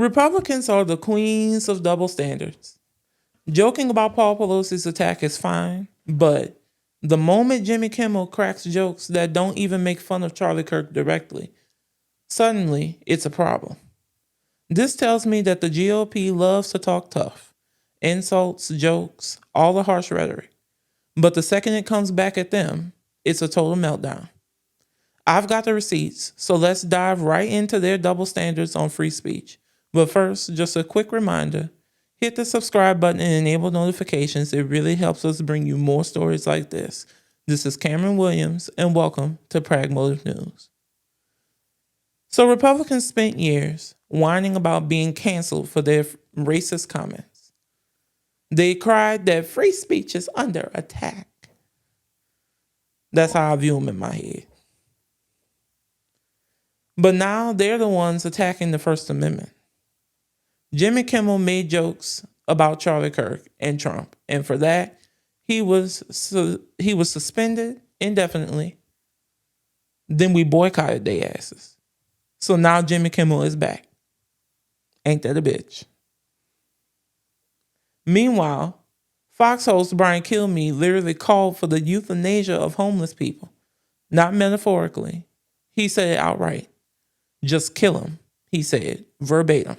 Republicans are the queens of double standards. Joking about Paul Pelosi's attack is fine, but the moment Jimmy Kimmel cracks jokes that don't even make fun of Charlie Kirk directly, suddenly it's a problem. This tells me that the GOP loves to talk tough, insults, jokes, all the harsh rhetoric. But the second it comes back at them, it's a total meltdown. I've got the receipts, so let's dive right into their double standards on free speech. But first, just a quick reminder, hit the subscribe button and enable notifications. It really helps us bring you more stories like this. This is Cameron Williams, and welcome to Pragmotiv News. So Republicans spent years whining about being canceled for their racist comments. They cried that free speech is under attack. That's how I view them in my head. But now they're the ones attacking the First Amendment. Jimmy Kimmel made jokes about Charlie Kirk and Trump, and for that, he was suspended indefinitely. Then we boycotted their asses. So now Jimmy Kimmel is back. Ain't that a bitch? Meanwhile, Fox host Brian Kilmeade literally called for the euthanasia of homeless people. Not metaphorically. He said it outright. Just kill him, he said, verbatim.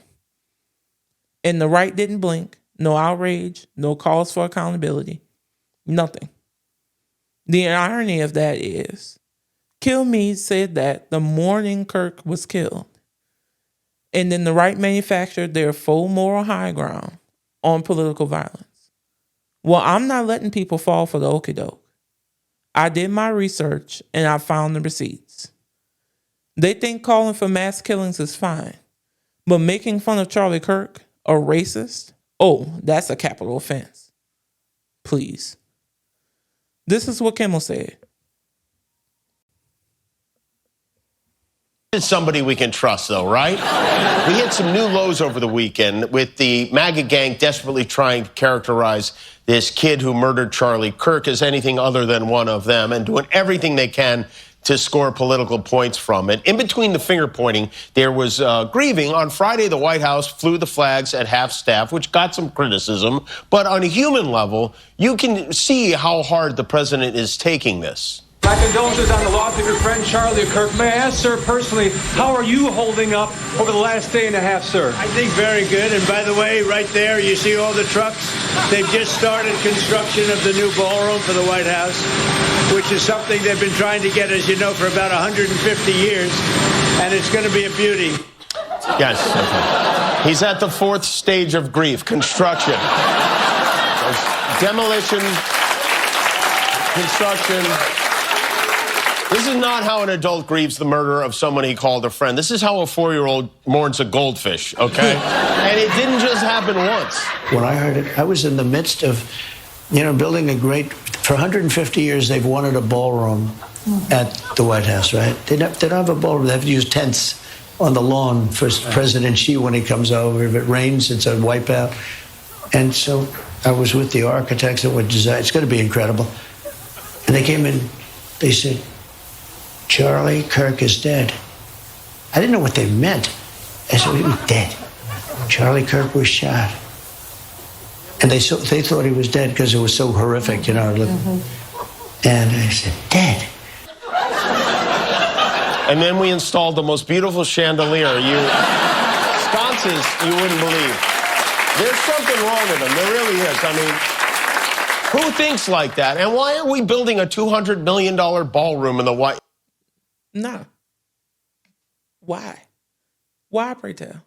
And the right didn't blink. No outrage, no calls for accountability, nothing. The irony of that is, Kilmeade said that the morning Kirk was killed, and then the right manufactured their full moral high ground on political violence. Well, I'm not letting people fall for the okie doke. I did my research and I found the receipts. They think calling for mass killings is fine, but making fun of Charlie Kirk, a racist, oh, that's a capital offense. Please. This is what Kimmel said. Is somebody we can trust, though, right? We hit some new lows over the weekend with the MAGA gang desperately trying to characterize this kid who murdered Charlie Kirk as anything other than one of them and doing everything they can to score political points from it. In between the finger pointing, there was grieving. On Friday, the White House flew the flags at half staff, which got some criticism. But on a human level, you can see how hard the president is taking this. My condolences on the loss of your friend Charlie Kirk. May I ask, sir, personally, how are you holding up over the last day and a half, sir? I think very good. And by the way, right there, you see all the trucks? They've just started construction of the new ballroom for the White House, which is something they've been trying to get, as you know, for about 150 years. And it's going to be a beauty. Yes. Okay. He's at the fourth stage of grief, construction. There's demolition, construction. This is not how an adult grieves the murder of someone he called a friend. This is how a 4-year-old mourns a goldfish, okay? And it didn't just happen once. When I heard it, I was in the midst of, building a great, for 150 years, they've wanted a ballroom at the White House, right? They don't have a ballroom. They have to use tents on the lawn for President Xi when he comes over. If it rains, it's a wipeout. And so I was with the architects that would design. It's going to be incredible. And they came in, they said, Charlie Kirk is dead. I didn't know what they meant. I said, he was dead. Charlie Kirk was shot. And they thought he was dead because it was so horrific, And I said, dead. And then we installed the most beautiful chandelier. Sconces you wouldn't believe. There's something wrong with them. There really is. I mean, who thinks like that? And why are we building a $200 million ballroom in the White House? No. Why? Why, pray tell?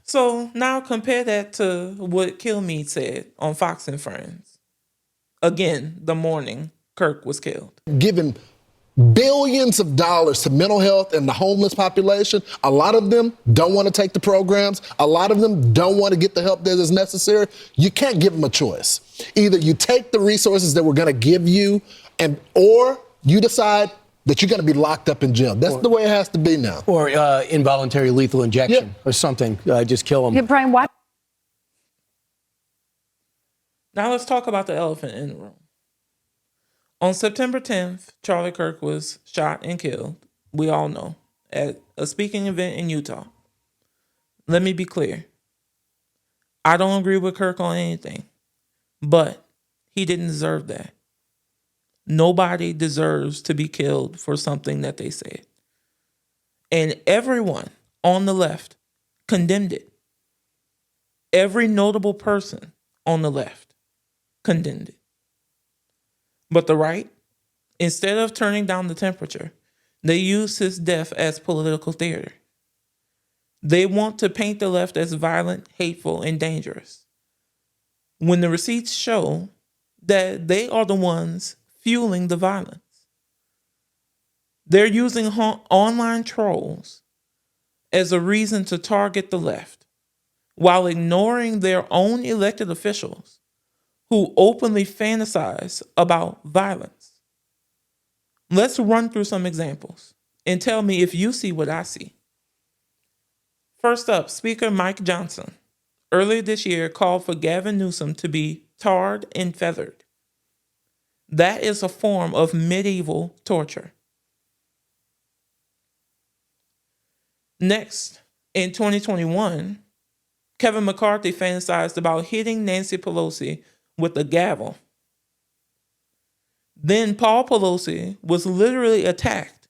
So now compare that to what Kilmeade said on Fox and Friends. Again, the morning Kirk was killed. Given billions of dollars to mental health and the homeless population, a lot of them don't want to take the programs. A lot of them don't want to get the help that is necessary. You can't give them a choice. Either you take the resources that we're going to give you or you decide that you're going to be locked up in jail. That's the way it has to be now. Or involuntary lethal injection or something. Just kill them. Yeah, Brian, why? Now let's talk about the elephant in the room. On September 10th, Charlie Kirk was shot and killed. We all know. at a speaking event in Utah. Let me be clear. I don't agree with Kirk on anything, but he didn't deserve that. Nobody deserves to be killed for something that they said. And everyone on the left condemned it. Every notable person on the left condemned it. But the right, instead of turning down the temperature, they use his death as political theater. They want to paint the left as violent, hateful, and dangerous, when the receipts show that they are the ones fueling the violence. They're using online trolls as a reason to target the left, while ignoring their own elected officials who openly fantasize about violence. Let's run through some examples and tell me if you see what I see. First up, Speaker Mike Johnson earlier this year called for Gavin Newsom to be tarred and feathered. That is a form of medieval torture. Next, in 2021, Kevin McCarthy fantasized about hitting Nancy Pelosi with a gavel. Then Paul Pelosi was literally attacked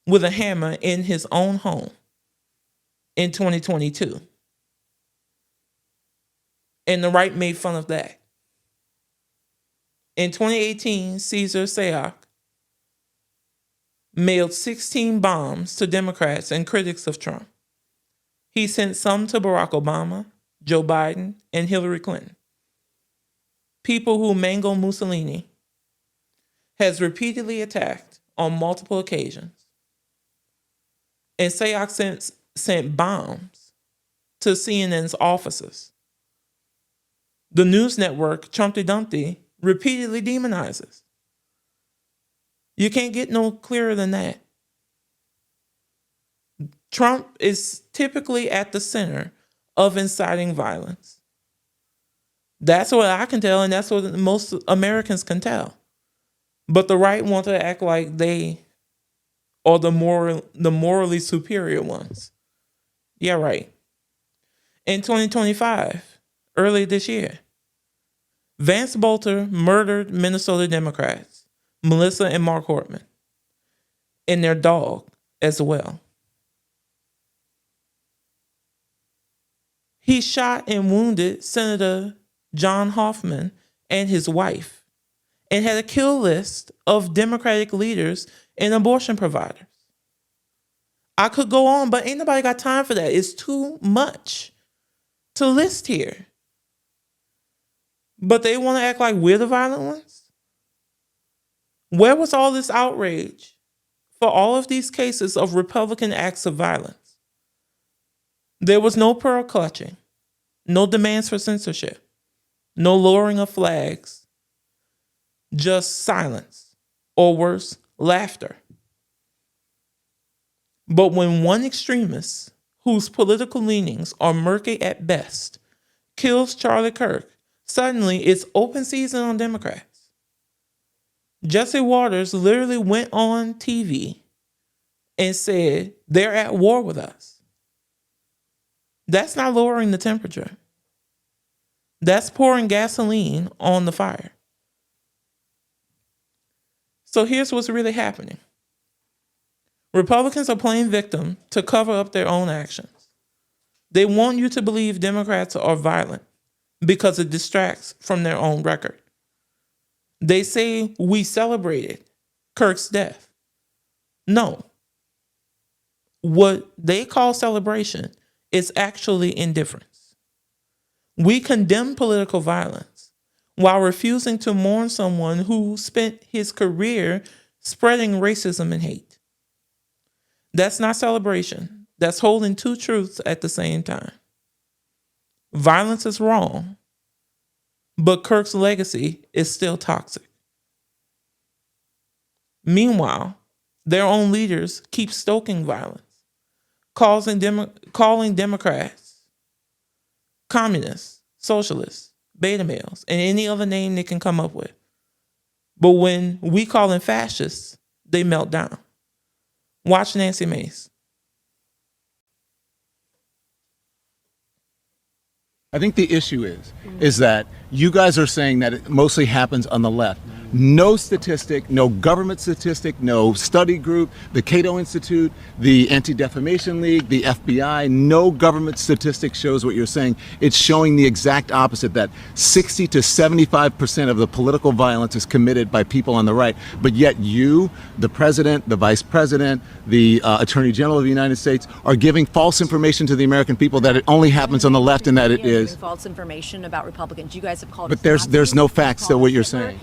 with a hammer in his own home in 2022. And the right made fun of that. In 2018, Caesar Sayoc mailed 16 bombs to Democrats and critics of Trump. He sent some to Barack Obama, Joe Biden, and Hillary Clinton. People who Mango Mussolini has repeatedly attacked on multiple occasions. And Sayoc sent bombs to CNN's offices. The news network Trumpty Dumpty repeatedly demonizes. You can't get no clearer than that. Trump is typically at the center of inciting violence. That's what I can tell, and that's what most Americans can tell. But the right want to act like they are the morally superior ones. Yeah, right. In 2025, early this year, Vance Bolter murdered Minnesota Democrats, Melissa and Mark Hortman, and their dog as well. He shot and wounded Senator John Hoffman and his wife, and had a kill list of Democratic leaders and abortion providers. I could go on, but ain't nobody got time for that. It's too much to list here. But they want to act like we're the violent ones? Where was all this outrage for all of these cases of Republican acts of violence? There was no pearl clutching, no demands for censorship, no lowering of flags, just silence, or worse, laughter. But when one extremist, whose political leanings are murky at best, kills Charlie Kirk, suddenly it's open season on Democrats. Jesse Waters literally went on TV and said they're at war with us. That's not lowering the temperature. That's pouring gasoline on the fire. So here's what's really happening. Republicans are playing victim to cover up their own actions. They want you to believe Democrats are violent because it distracts from their own record. They say we celebrated Kirk's death. No. What they call celebration is actually indifference. We condemn political violence while refusing to mourn someone who spent his career spreading racism and hate. That's not celebration. That's holding two truths at the same time. Violence is wrong, but Kirk's legacy is still toxic. Meanwhile, their own leaders keep stoking violence, calling Democrats communists, socialists, beta males, and any other name they can come up with. But when we call them fascists, they melt down. Watch Nancy Mace. I think the issue is that you guys are saying that it mostly happens on the left. No statistic, no government statistic, no study group, the Cato Institute, the Anti-Defamation League, the FBI, no government statistic shows what you're saying. It's showing the exact opposite, that 60 to 75% of the political violence is committed by people on the right. But yet you, the president, the vice president, the Attorney General of the United States are giving false information to the American people that it only happens on the left and that it is. False information about Republicans. You guys have called But us there's no facts to what you're saying.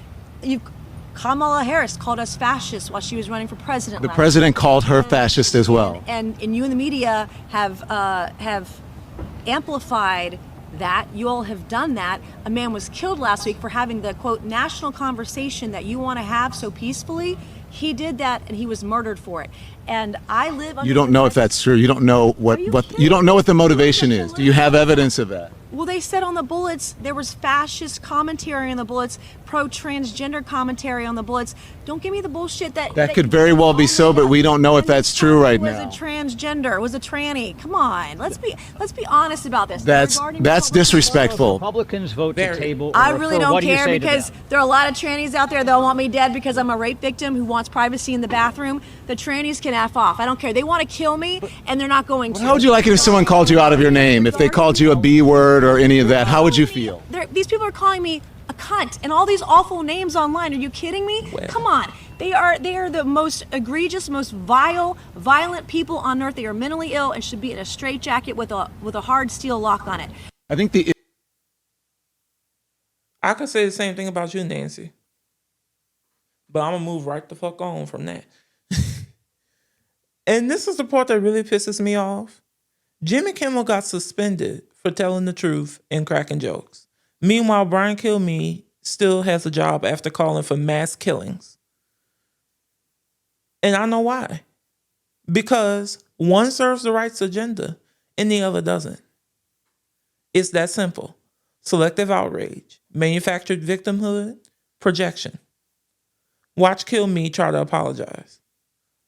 Kamala Harris called us fascists while she was running for president. The president called her fascist as well. And you in the media have amplified that. You all have done that. A man was killed last week for having the, quote, national conversation that you want to have so peacefully. He did that, and he was murdered for it. And I live. You don't know if that's true. You don't know what you don't know what the motivation is. Do you have evidence of that? Well, they said on the bullets, there was fascist commentary on the bullets, pro-transgender commentary on the bullets. Don't give me the bullshit that Could very well be so, but we don't know if that's true right now. Was a transgender, was a tranny. Come on, let's be honest about this. That's disrespectful. Republicans vote to table. I really don't care because there are a lot of trannies out there that want me dead because I'm a rape victim who wants privacy in the bathroom. The trannies can F off. I don't care. They want to kill me, and they're not going to. How would you like it if someone called you out of your name? If they called you a B word or any of that, how would you feel? These people are calling me a cunt and all these awful names online. Are you kidding me? Well, come on. They are the most egregious, most vile, violent people on earth. They are mentally ill and should be in a straitjacket with a hard steel lock on it. I think I could say the same thing about you, Nancy. But I'm going to move right the fuck on from that. And this is the part that really pisses me off. Jimmy Kimmel got suspended for telling the truth and cracking jokes. Meanwhile, Brian Kilmeade still has a job after calling for mass killings. And I know why. Because one serves the right's agenda and the other doesn't. It's that simple. Selective outrage, manufactured victimhood, projection. Watch Kilmeade try to apologize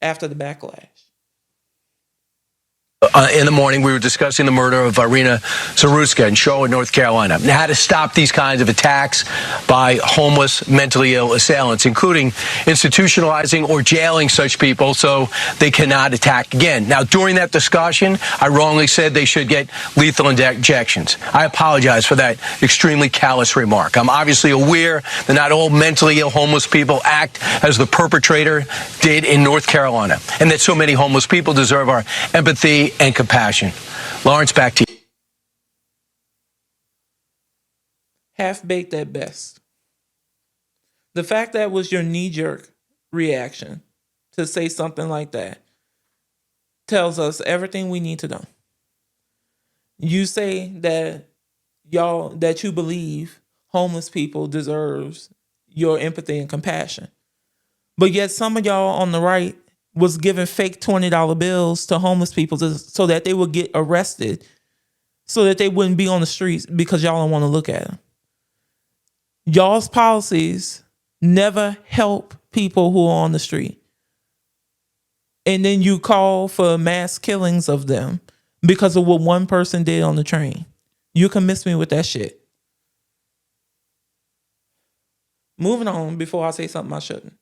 after the backlash. In the morning, we were discussing the murder of Irina Zaruska in Charlotte, North Carolina, and how to stop these kinds of attacks by homeless, mentally ill assailants, including institutionalizing or jailing such people so they cannot attack again. Now, during that discussion, I wrongly said they should get lethal injections. I apologize for that extremely callous remark. I'm obviously aware that not all mentally ill homeless people act as the perpetrator did in North Carolina, and that so many homeless people deserve our empathy and compassion. Lawrence, back to you. Half-baked at best. The fact that was your knee-jerk reaction to say something like that tells us everything we need to know. You say that that you believe homeless people deserves your empathy and compassion. But yet some of y'all on the right was giving fake $20 bills to homeless people so that they would get arrested, so that they wouldn't be on the streets because y'all don't want to look at them. Y'all's policies never help people who are on the street. And then you call for mass killings of them because of what one person did on the train. You can miss me with that shit. Moving on before I say something I shouldn't.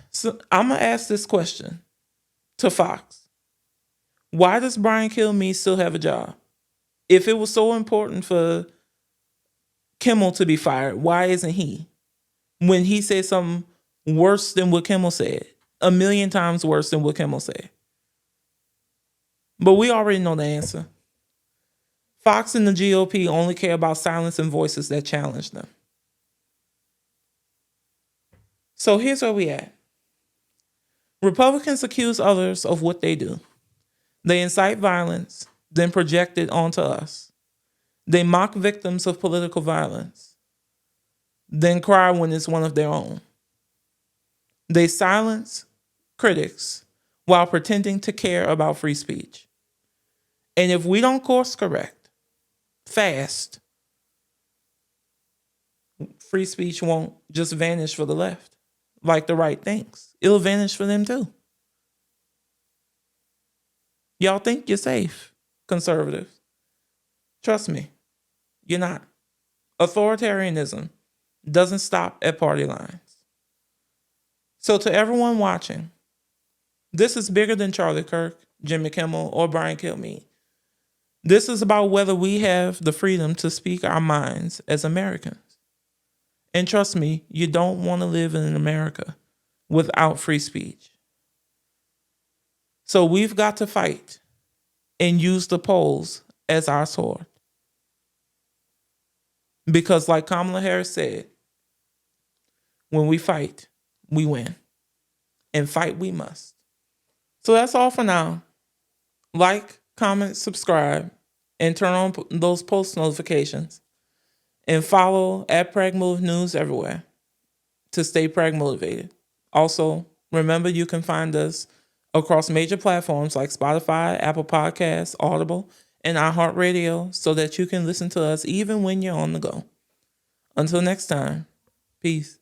So I'm going to ask this question to Fox. Why does Brian Kilmeade still have a job? If it was so important for Kimmel to be fired, why isn't he? When he said something worse than what Kimmel said, 1,000,000 times worse than what Kimmel said. But we already know the answer. Fox and the GOP only care about silencing voices that challenge them. So here's where we at. Republicans accuse others of what they do. They incite violence, then project it onto us. They mock victims of political violence, then cry when it's one of their own. They silence critics while pretending to care about free speech. And if we don't course correct fast, free speech won't just vanish for the left like the right thinks. It'll vanish for them too. Y'all think you're safe, conservatives. Trust me, you're not. Authoritarianism doesn't stop at party lines. So to everyone watching, this is bigger than Charlie Kirk, Jimmy Kimmel, or Brian Kilmeade. This is about whether we have the freedom to speak our minds as Americans. And trust me, you don't want to live in America without free speech. So we've got to fight and use the polls as our sword. Because like Kamala Harris said, when we fight, we win. And fight we must. So that's all for now. Like, comment, subscribe, and turn on those post notifications. And follow at Pragmotiv News everywhere to stay prag-motivated. Also, remember you can find us across major platforms like Spotify, Apple Podcasts, Audible, and iHeartRadio so that you can listen to us even when you're on the go. Until next time, peace.